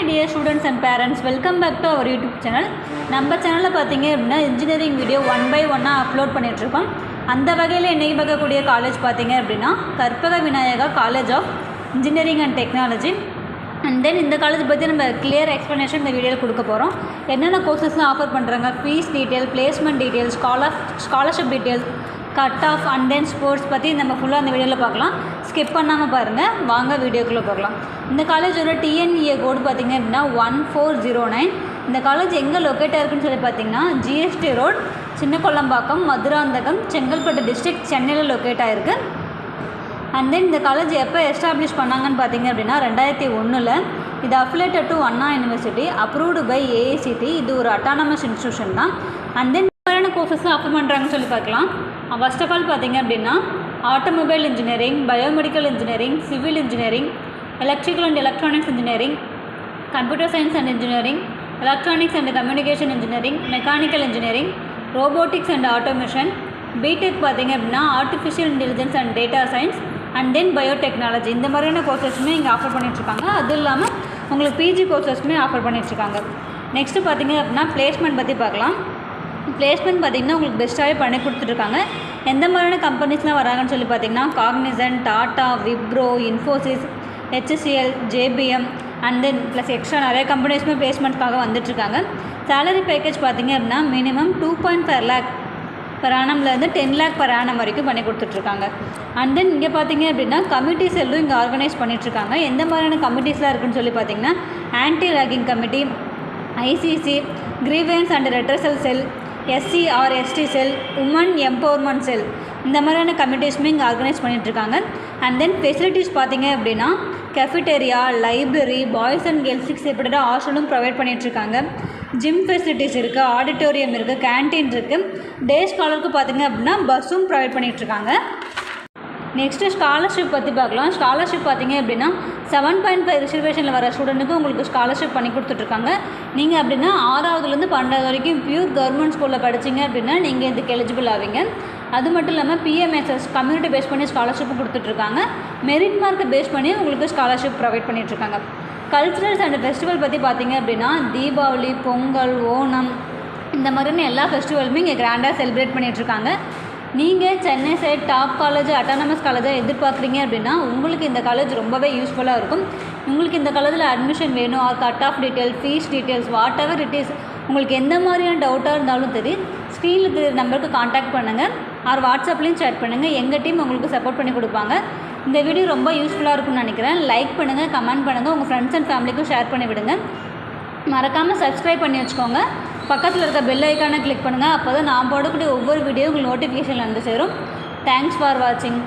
dear students and parents, welcome back to our YouTube channel. நம்ம சேனலில் பார்த்தீங்க அப்படின்னா இன்ஜினியரிங் வீடியோ 1 by 1 அப்லோட் பண்ணிகிட்ருக்கோம். அந்த வகையில் இன்றைக்கி பார்க்கக்கூடிய காலேஜ் பார்த்தீங்க அப்படின்னா Karpaga Vinayaga college of engineering and technology. And then இந்த காலேஜ் பற்றி நம்ம கிளியர் எக்ஸ்ப்ளனேஷன் இந்த வீடியோவில் கொடுக்க போகிறோம். என்னென்ன கோர்சஸ்லாம் ஆஃபர் பண்ணுறாங்க, fees detail, placement details, scholarship details, cut off and then sports பற்றி நம்ம ஃபுல்லாக அந்த வீடியோவில் பார்க்கலாம். ஸ்கிப் பண்ணாமல் பாருங்கள், வாங்க வீடியோக்குள்ளே போகலாம். இந்த காலேஜோட டிஎன்இஏ கோடு பார்த்திங்க அப்படின்னா 1409. இந்த காலேஜ் எங்கே லொக்கேட்டாக இருக்குன்னு சொல்லி பார்த்தீங்கன்னா ஜிஎஸ்டி ரோட், சின்ன கொல்லம்பாக்கம், மதுராந்தகம், செங்கல்பட்டு டிஸ்ட்ரிக்ட், சென்னையில் லொக்கேட் ஆகிருக்கு. அண்ட் தென் இந்த காலேஜ் எப்போ எஸ்டாப்ளிஷ் பண்ணாங்கன்னு பார்த்தீங்க அப்படின்னா 2001. இது affiliated to Anna university, approved by AICTE. இது ஒரு அட்டானமஸ் இன்ஸ்டியூஷன் தான். அண்ட் தென் மாதிரியான கோர்சஸ்லாம் ஆஃபர் பண்ணுறாங்கன்னு சொல்லி பார்க்கலாம். ஃபர்ஸ்ட் ஆஃப் ஆல் பார்த்தீங்க அப்படின்னா automobile engineering, biomedical engineering, civil engineering, electrical and electronics engineering, computer science and engineering, electronics and communication engineering, mechanical engineering, robotics and automation, BTech பார்த்தீங்க அப்படின்னா artificial intelligence and data science, and then biotechnology. இந்த மாதிரியான கோர்சஸுமே இங்கே offer பண்ணிகிட்ருக்காங்க. அது இல்லாமல் உங்களுக்கு பிஜி கோர்சஸுமே ஆஃபர் பண்ணிகிட்ருக்காங்க. நெக்ஸ்ட்டு பார்த்தீங்க அப்படின்னா பிளேஸ்மெண்ட் பற்றி பார்க்கலாம். பிளேஸ்மெண்ட் பார்த்திங்கன்னா உங்களுக்கு பெஸ்ட்டாகவே பண்ணி கொடுத்துட்ருக்காங்க. எந்த மாதிரியான கம்பெனிஸ்லாம் வராங்கன்னு சொல்லி பார்த்தீங்கன்னா Cognizant, tata, Wipro, Infosys, HCL, JBM and then plus extra நிறைய கம்பெனிஸுமே பிளேஸ்மெண்ட்காக வந்துட்டுருக்காங்க. சேலரி பேக்கேஜ் பார்த்திங்க அப்படின்னா minimum 2.5 lakh per annumலேருந்து 10 lakh per annum வரைக்கும் பண்ணி கொடுத்துட்ருக்காங்க. அண்ட் தென் இங்கே பார்த்தீங்க அப்படின்னா கமிட்டி செல்லும் இங்கே ஆர்கனைஸ் பண்ணிகிட்ருக்காங்க. எந்த மாதிரியான கமிட்டிஸ்லாம் இருக்குதுன்னு சொல்லி பார்த்தீங்கன்னா anti ragging committee, ICC, grievance and redressal cell, SC/ST cell, woman empowerment cell, இந்த மாதிரியான கமிட்டிஸுமே இங்கே ஆர்கனைஸ் பண்ணிகிட்ருக்காங்க. அண்ட் தென் ஃபெசிலிட்டிஸ் பார்த்தீங்க அப்படின்னா கெஃபிடேரியா, லைப்ரரி, பாய்ஸ் அண்ட் கேர்ள்ஸுக்கு செப்பரேட்டாக ஹாஸ்டலும் ப்ரொவைட் பண்ணிகிட்ருக்காங்க. ஜிம் ஃபெசிலிட்டிஸ் இருக்குது, ஆடிட்டோரியம் இருக்குது, கேன்டீன் இருக்குது. டே ஸ்காலருக்கு பார்த்தீங்க அப்படின்னா பஸ்ஸும் ப்ரொவைட் பண்ணிகிட்ருக்காங்க. நெக்ஸ்ட்டு ஸ்காலர்ஷிப் பற்றி பார்க்கலாம். ஸ்காலர்ஷிப் பார்த்தீங்க அப்படின்னா 7.5 ரிசர்வேஷனில் வர ஸ்டூடெண்ட்டுக்கு உங்களுக்கு ஸ்காலர்ஷிப் பண்ணி கொடுத்துட்ருக்காங்க. நீங்கள் அப்படின்னா 6வதுலேருந்து 12வது வரைக்கும் பியூர் கவர்மெண்ட் ஸ்கூலில் படிச்சிங்க அப்படின்னா நீங்கள் இதுக்கு எலிஜிபிள் ஆவீங்க. அது மட்டும் இல்லாமல் PMSS கம்யூனிட்டி பேஸ் பண்ணி ஸ்காலர்ஷிப்பும் கொடுத்துட்ருக்காங்க. மெரிட் மார்க்கை பேஸ் பண்ணி உங்களுக்கு ஸ்காலர்ஷிப் ப்ரொவைட் பண்ணிகிட்ருக்காங்க. கல்ச்சுரல்ஸ் அண்ட் ஃபெஸ்டிவல் பற்றி பார்த்தீங்க அப்படின்னா தீபாவளி, பொங்கல், ஓணம், இந்த மாதிரியான எல்லா ஃபெஸ்டிவலுமே இங்கே கிராண்டாக செலிப்ரேட் பண்ணிகிட்ருக்காங்க. நீங்கள் Chennai side top college, autonomous காலேஜாக எதிர்பார்க்குறீங்க அப்படின்னா உங்களுக்கு இந்த காலேஜ் ரொம்பவே யூஸ்ஃபுல்லாக இருக்கும். உங்களுக்கு இந்த காலேஜில் அட்மிஷன் வேணும், or cut off detail, fees details, whatever it is, உங்களுக்கு எந்த மாதிரியான டவுட்டாக இருந்தாலும் சரி ஸ்க்ரீனில் இருக்கிற நம்பருக்கு காண்டாக்ட் பண்ணுங்கள், ஆர் வாட்ஸ்அப்லேயும் சேட் பண்ணுங்கள். எங்கள் டீம் உங்களுக்கு சப்போர்ட் பண்ணி கொடுப்பாங்க. இந்த வீடியோ ரொம்ப யூஸ்ஃபுல்லாக இருக்கும்னு நினைக்கிறேன். லைக் பண்ணுங்கள், கமெண்ட் பண்ணுங்கள், உங்கள் ஃப்ரெண்ட்ஸ் அண்ட் ஃபேமிலிக்கும் ஷேர் பண்ணி விடுங்க. மறக்காமல் சப்ஸ்கிரைப் பண்ணி வச்சுக்கோங்க. பக்கத்தில் இருக்க பெல் ஐக்கானை கிளிக் பண்ணுங்கள். அப்போ தான் நான் போடக்கூடிய ஒவ்வொரு வீடியோ உங்களுக்கு நோட்டிஃபிகேஷன் வந்து சேரும். தேங்க்ஸ் ஃபார் வாட்சிங்.